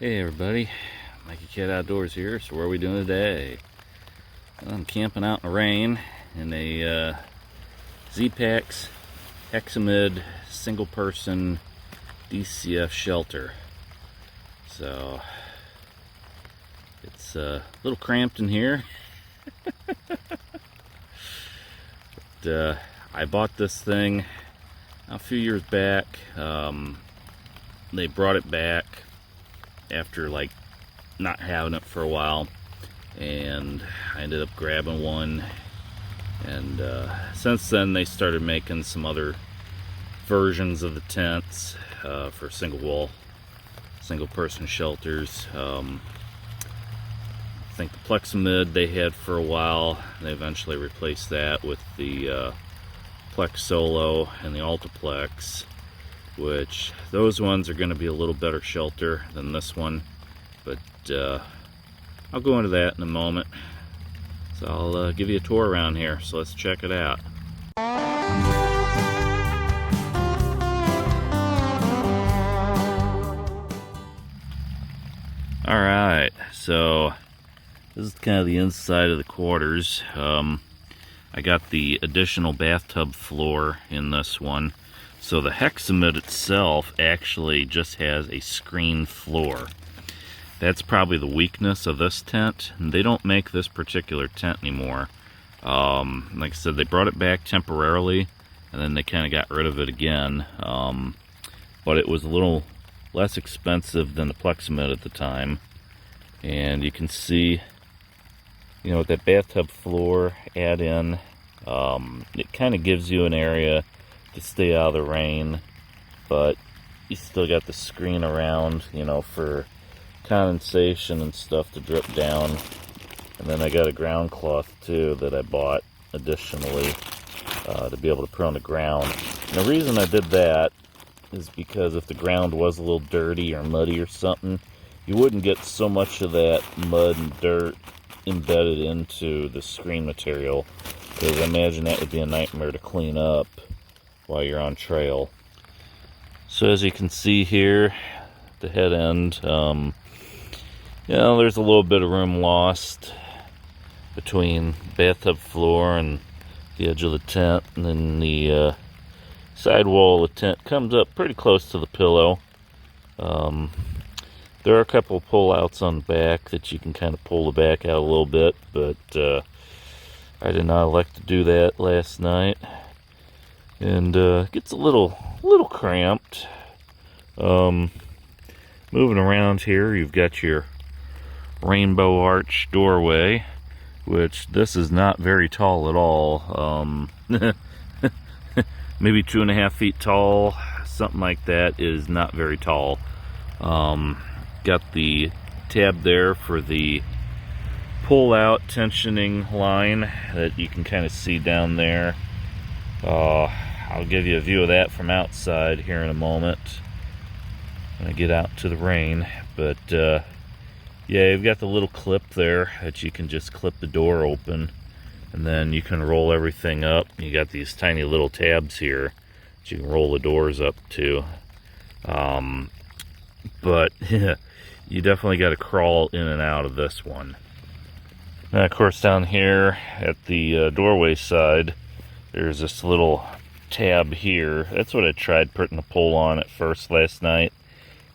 Hey everybody, Mikeycat Outdoors here. So what are we doing today? Well, I'm camping out in the rain in a Zpacks Hexamid single person DCF shelter. So it's a little cramped in here. But I bought this thing a few years back. They brought it back after like not having it for a while, and I ended up grabbing one, and since then they started making some other versions of the tents for single person shelters. I think the Plexamid they had for a while, and they eventually replaced that with the Plex Solo and the Altaplex, which those ones are going to be a little better shelter than this one, but I'll go into that in a moment. So I'll give you a tour around here, so let's check it out. Alright, so this is kind of the inside of the quarters. I got the additional bathtub floor in this one. So the Hexamid itself actually just has a screen floor. That's probably the weakness of this tent. They don't make this particular tent anymore. Like I said, they brought it back temporarily, and then they kind of got rid of it again. But it was a little less expensive than the Plexamid at the time. And you can see, you know, with that bathtub floor add-in, it kind of gives you an area to stay out of the rain, but you still got the screen around, you know, for condensation and stuff to drip down. And then I got a ground cloth too that I bought additionally to be able to put on the ground. And the reason I did that is because if the ground was a little dirty or muddy or something, you wouldn't get so much of that mud and dirt embedded into the screen material, because I imagine that would be a nightmare to clean up while you're on trail. So as you can see here, the head end, you know, there's a little bit of room lost between bathtub floor and the edge of the tent, and then the side wall of the tent comes up pretty close to the pillow. There are a couple of pull outs on the back that you can kind of pull the back out a little bit, but I did not elect to do that last night. And gets a little cramped. Moving around here, you've got your rainbow arch doorway, which this is not very tall at all. Maybe 2.5 feet tall, something like that. Is not very tall. Got the tab there for the pull out tensioning line that you can kind of see down there. I'll give you a view of that from outside here in a moment when I get out to the rain. But yeah, you've got the little clip there that you can just clip the door open, and then you can roll everything up. You got these tiny little tabs here that you can roll the doors up to. But yeah, you definitely got to crawl in and out of this one. And of course down here at the doorway side, there's this little tab here. That's what I tried putting a pull on at first last night,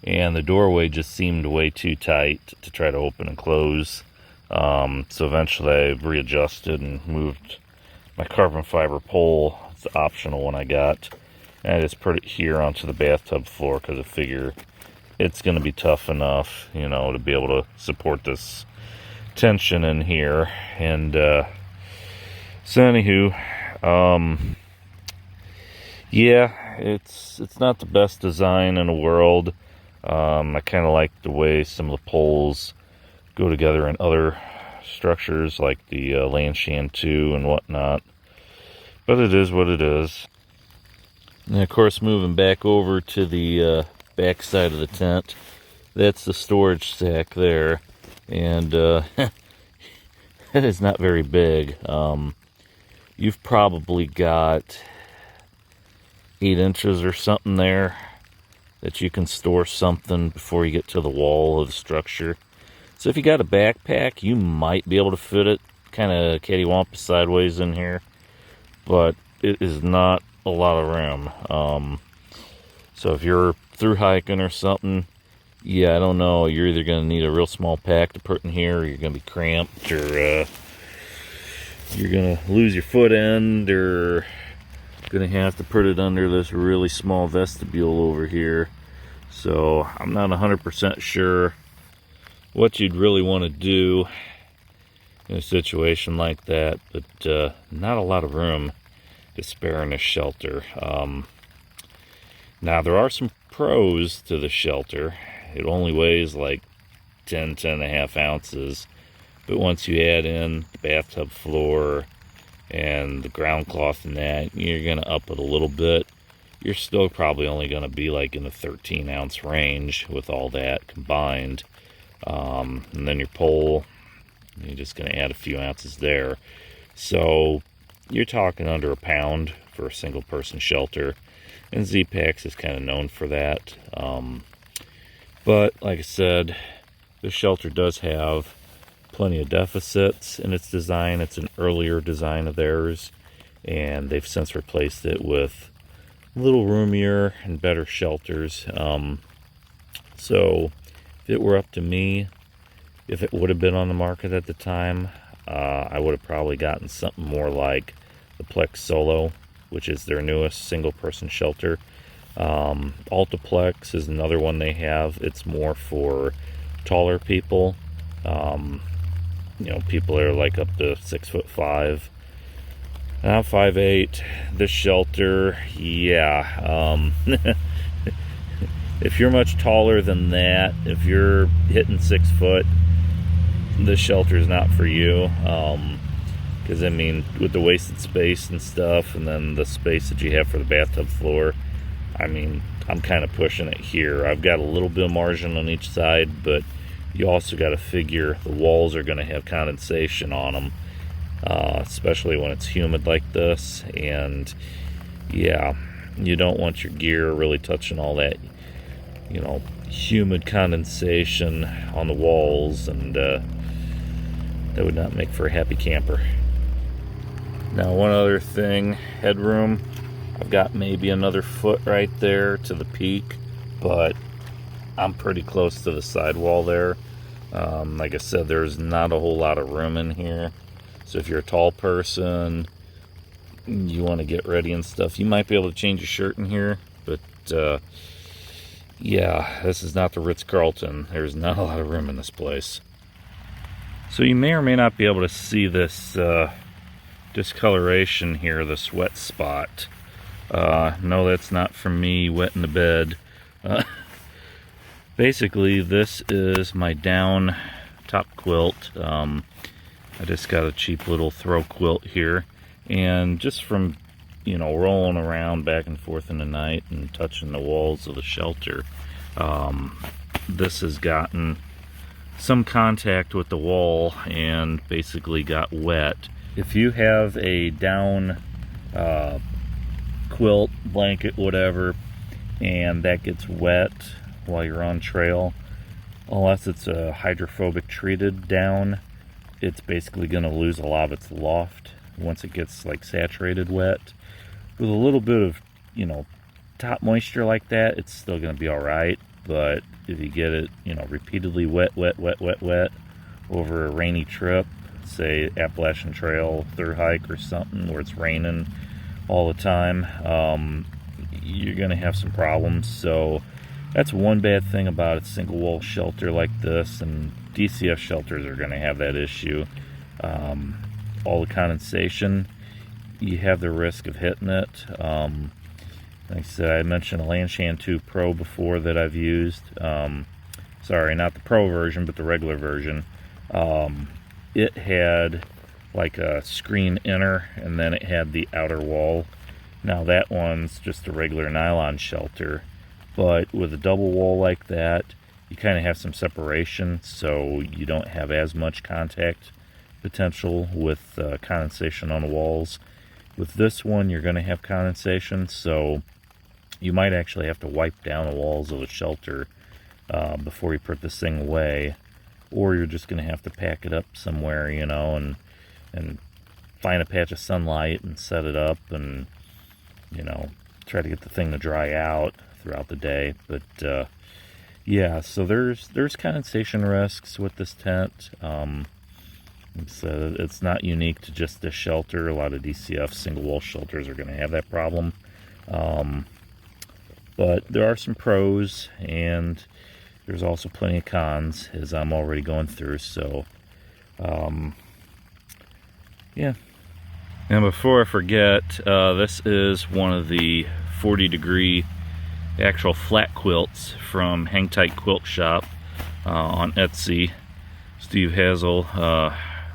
and the doorway just seemed way too tight to try to open and close. So eventually I readjusted and moved my carbon fiber pole. It's the optional one I got, and I just put it here onto the bathtub floor because I figure it's going to be tough enough, you know, to be able to support this tension in here. And so anywho, yeah, it's not the best design in the world. I kind of like the way some of the poles go together in other structures like the Lanshan 2 and whatnot, but it is what it is. And of course, moving back over to the back side of the tent, that's the storage stack there, and that is not very big. You've probably got 8 inches or something there that you can store something before you get to the wall of the structure. So if you got a backpack, you might be able to fit it kind of cattywampus sideways in here, but it is not a lot of room. So if you're through hiking or something, yeah, I don't know, you're either going to need a real small pack to put in here, or you're going to be cramped, or you're going to lose your foot end, or going to have to put it under this really small vestibule over here. So I'm not 100% sure what you'd really want to do in a situation like that, but not a lot of room to spare in a shelter. Now there are some pros to the shelter. It only weighs like 10 and a half ounces, but once you add in the bathtub floor and the ground cloth and that, you're going to up it a little bit. You're still probably only going to be like in the 13 ounce range with all that combined. And then your pole, you're just going to add a few ounces there. So you're talking under a pound for a single person shelter. And Zpacks is kind of known for that. But like I said, the shelter does have plenty of deficits in its design. It's an earlier design of theirs, and they've since replaced it with a little roomier and better shelters. So if it were up to me, if it would have been on the market at the time, I would have probably gotten something more like the Plex Solo, which is their newest single-person shelter. Altaplex is another one they have. It's more for taller people. People that are like up to 6'5". I'm 5'8". This shelter, yeah. If you're much taller than that, if you're hitting 6 foot, this shelter is not for you. Because I mean, with the wasted space and stuff, and then the space that you have for the bathtub floor, I mean, I'm kind of pushing it here. I've got a little bit of margin on each side, but you also got to figure the walls are going to have condensation on them, especially when it's humid like this. And yeah, you don't want your gear really touching all that, humid condensation on the walls, and that would not make for a happy camper. Now, one other thing, headroom. I've got maybe another foot right there to the peak, but I'm pretty close to the sidewall there. Like I said, there's not a whole lot of room in here. So if you're a tall person, you want to get ready and stuff, you might be able to change your shirt in here. But yeah, this is not the Ritz-Carlton. There's not a lot of room in this place. So you may or may not be able to see this discoloration here, this wet spot. No, that's not from me wetting the bed. Basically, this is my down top quilt. I just got a cheap little throw quilt here, and just from rolling around back and forth in the night and touching the walls of the shelter, this has gotten some contact with the wall and basically got wet. If you have a down quilt, blanket, whatever, and that gets wet while you're on trail, unless it's a hydrophobic treated down, it's basically going to lose a lot of its loft once it gets like saturated wet. With a little bit of top moisture like that, it's still going to be all right. But if you get it repeatedly wet over a rainy trip, say Appalachian Trail through hike or something where it's raining all the time, you're going to have some problems. So that's one bad thing about a single wall shelter like this, and DCF shelters are going to have that issue. All the condensation, you have the risk of hitting it. Like I said, I mentioned a Lanshan 2 Pro before that I've used. Sorry, not the Pro version, but the regular version. It had like a screen inner, and then it had the outer wall. Now that one's just a regular nylon shelter, but with a double wall like that, you kind of have some separation, so you don't have as much contact potential with condensation on the walls. With this one, you're going to have condensation, so you might actually have to wipe down the walls of the shelter before you put this thing away, or you're just going to have to pack it up somewhere, you know, and find a patch of sunlight and set it up and, you know, try to get the thing to dry out throughout the day. But yeah, so there's condensation risks with this tent. It's not unique to just this shelter. A lot of DCF single wall shelters are going to have that problem. But there are some pros, and there's also plenty of cons, as I'm already going through. So, yeah. And before I forget, this is one of the 40-degree actual flat quilts from Hang Tight Quilt Shop on Etsy. Steve Hazel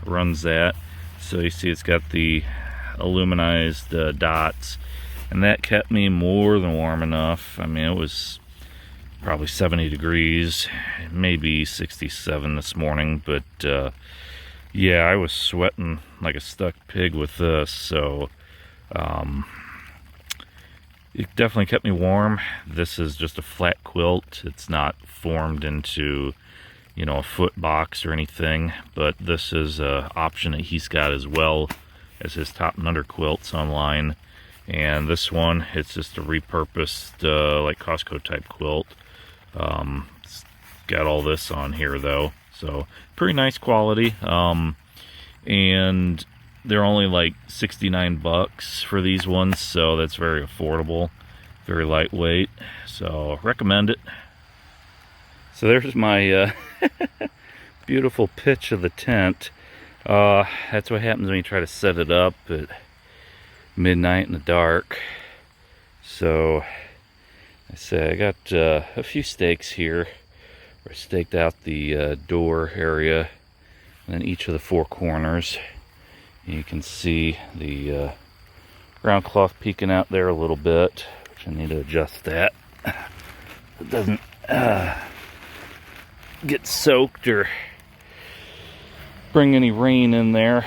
runs that. So you see it's got the aluminized dots, and that kept me more than warm enough. I mean, it was probably 70 degrees, maybe 67 this morning, but yeah, I was sweating like a stuck pig with this. So it definitely kept me warm. This is just a flat quilt. It's not formed into, you know, a foot box or anything, but this is an option that he's got as well as his top and under quilts online. And this one, it's just a repurposed like Costco type quilt. It's got all this on here though, so pretty nice quality. And they're only like 69 bucks for these ones, so that's very affordable, very lightweight, so recommend it. So there's my beautiful pitch of the tent. That's what happens when you try to set it up at midnight in the dark. So I got a few stakes here. I staked out the door area and then each of the four corners. You can see the ground cloth peeking out there a little bit, which I need to adjust that. It doesn't get soaked or bring any rain in there.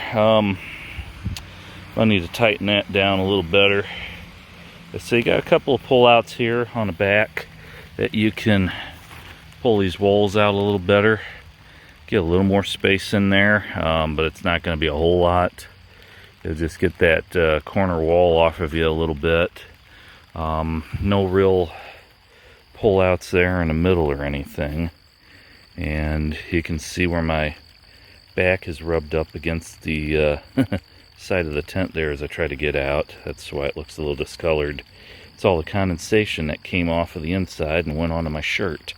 I need to tighten that down a little better. So you got a couple of pull-outs here on the back that you can pull these walls out a little better, get a little more space in there, but it's not going to be a whole lot. You'll just get that corner wall off of you a little bit. No real pull-outs there in the middle or anything. And you can see where my back is rubbed up against the side of the tent there as I try to get out. That's why it looks a little discolored. It's all the condensation that came off of the inside and went onto my shirt.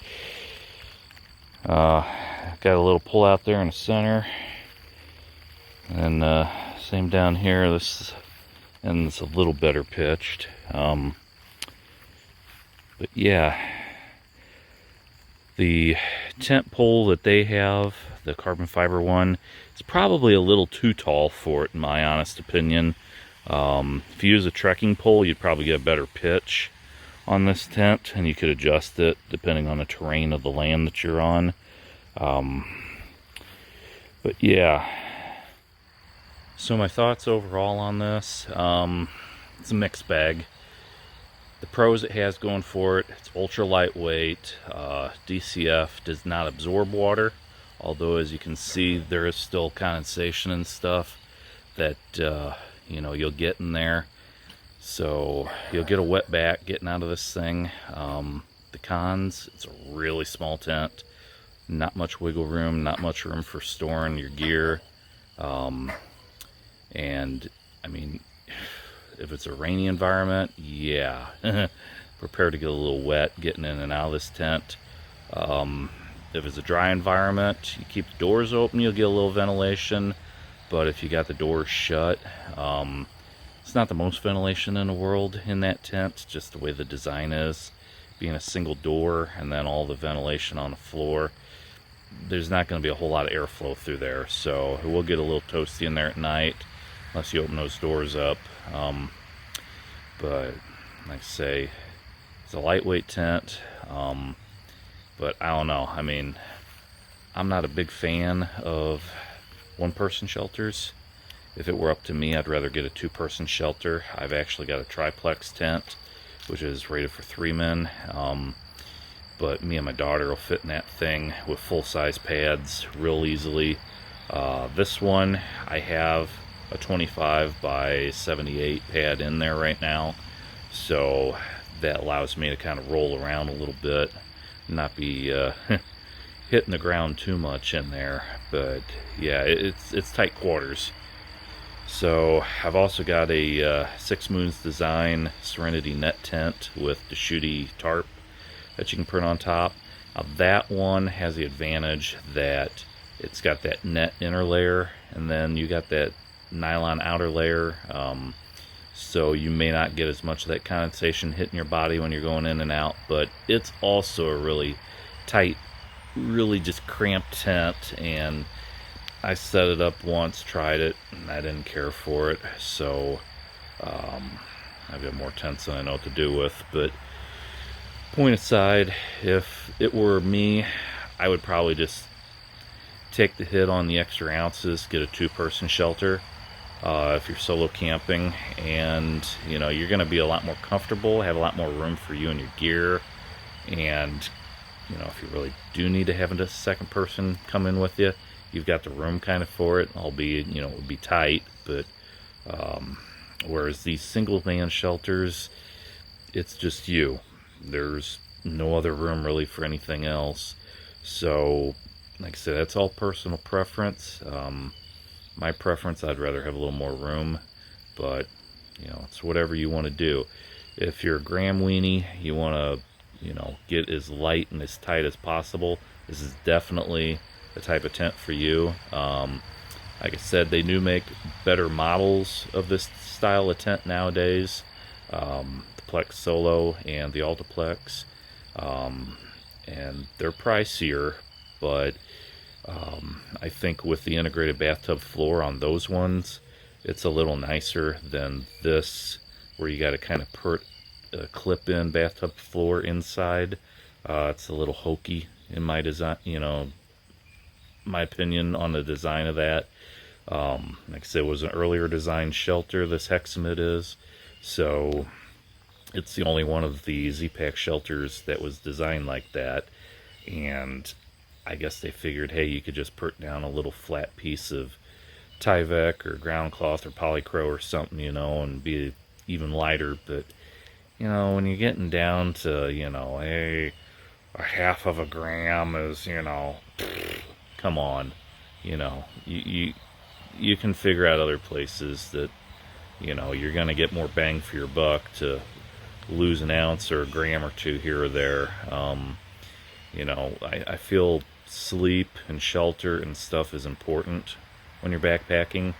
Got a little pull out there in the center, and same down here. This and it's a little better pitched, but yeah, the tent pole that they have, the carbon fiber one, is probably a little too tall for it, in my honest opinion. If you use a trekking pole, you'd probably get a better pitch on this tent, and you could adjust it depending on the terrain of the land that you're on. But yeah, so my thoughts overall on this, it's a mixed bag. The pros it has going for it: it's ultra lightweight. DCF does not absorb water, although as you can see there is still condensation and stuff that you know, you'll get in there, so you'll get a wet back getting out of this thing. The cons: it's a really small tent, not much wiggle room, not much room for storing your gear, and I mean, if it's a rainy environment, yeah, prepare to get a little wet getting in and out of this tent. If it's a dry environment, you keep the doors open, you'll get a little ventilation. But if you got the doors shut, it's not the most ventilation in the world in that tent, just the way the design is, being a single door and then all the ventilation on the floor. There's not going to be a whole lot of airflow through there, so it will get a little toasty in there at night unless you open those doors up. But like I say, it's a lightweight tent, but I don't know. I mean, I'm not a big fan of one-person shelters. If it were up to me, I'd rather get a two-person shelter. I've actually got a triplex tent which is rated for 3 men. But me and my daughter will fit in that thing with full-size pads real easily. This one, I have a 25 by 78 pad in there right now, so that allows me to kind of roll around a little bit, not be hitting the ground too much in there. But yeah, it's tight quarters. So I've also got a 6 Moons Design Serenity net tent with the shooty tarp that you can print on top. Now that one has the advantage that it's got that net inner layer, and then you got that nylon outer layer, so you may not get as much of that condensation hitting your body when you're going in and out. But it's also a really tight, really just cramped tent, and I set it up once, tried it, and I didn't care for it. So I've got more tents than I know what to do with. But point aside, if it were me, I would probably just take the hit on the extra ounces, get a 2-person shelter if you're solo camping, and you know, you're going to be a lot more comfortable, have a lot more room for you and your gear. And you know, if you really do need to have a second person come in with you, you've got the room kind of for it, albeit, you know, it would be tight. But whereas these single man shelters, it's just you. There's no other room really for anything else. So like I said, that's all personal preference. My preference, I'd rather have a little more room, but you know, it's whatever you want to do. If you're a gram weenie, you want to, you know, get as light and as tight as possible, this is definitely the type of tent for you. Like I said, they do make better models of this style of tent nowadays. The Plex Solo and the Altaplex, and they're pricier, but I think with the integrated bathtub floor on those ones, it's a little nicer than this, where you got to kind of put a clip-in bathtub floor inside. It's a little hokey in my design, you know, my opinion on the design of that. Like I said, it was an earlier design shelter, this Hexamid is, so it's the only one of the Zpacks shelters that was designed like that. And I guess they figured, hey, you could just put down a little flat piece of Tyvek or ground cloth or polycro or something, you know, and be even lighter. But you know, when you're getting down to, you know, a half of a gram is, you know, come on, you know, you can figure out other places that, you know, you're going to get more bang for your buck to lose an ounce or a gram or two here or there. You know, I feel sleep and shelter and stuff is important when you're backpacking.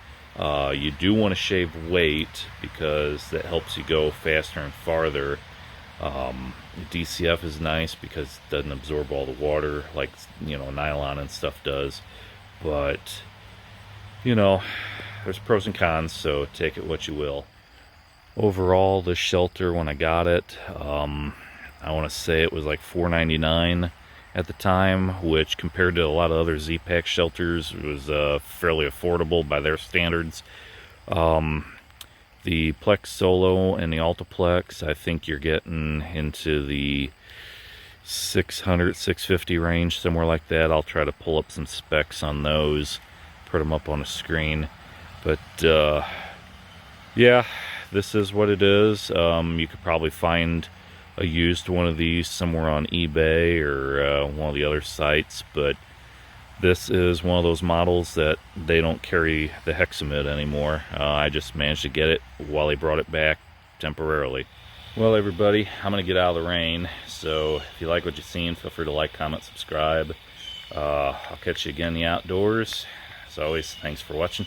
You do want to shave weight because that helps you go faster and farther. DCF is nice because it doesn't absorb all the water like, you know, nylon and stuff does. But you know, there's pros and cons, so take it what you will. Overall, this shelter, when I got it, I want to say it was like $4.99 at the time, which compared to a lot of other Zpacks shelters was fairly affordable by their standards. The Plex Solo and the Altaplex, I think you're getting into the $600, $650 range, somewhere like that. I'll try to pull up some specs on those, put them up on a screen. But yeah, this is what it is. You could probably find a used one of these somewhere on eBay or one of the other sites, but this is one of those models that they don't carry the Hexamid anymore. I just managed to get it while they brought it back temporarily. Well, everybody, I'm gonna get out of the rain, so if you like what you've seen, feel free to like, comment, subscribe. I'll catch you again in the outdoors. As always, thanks for watching.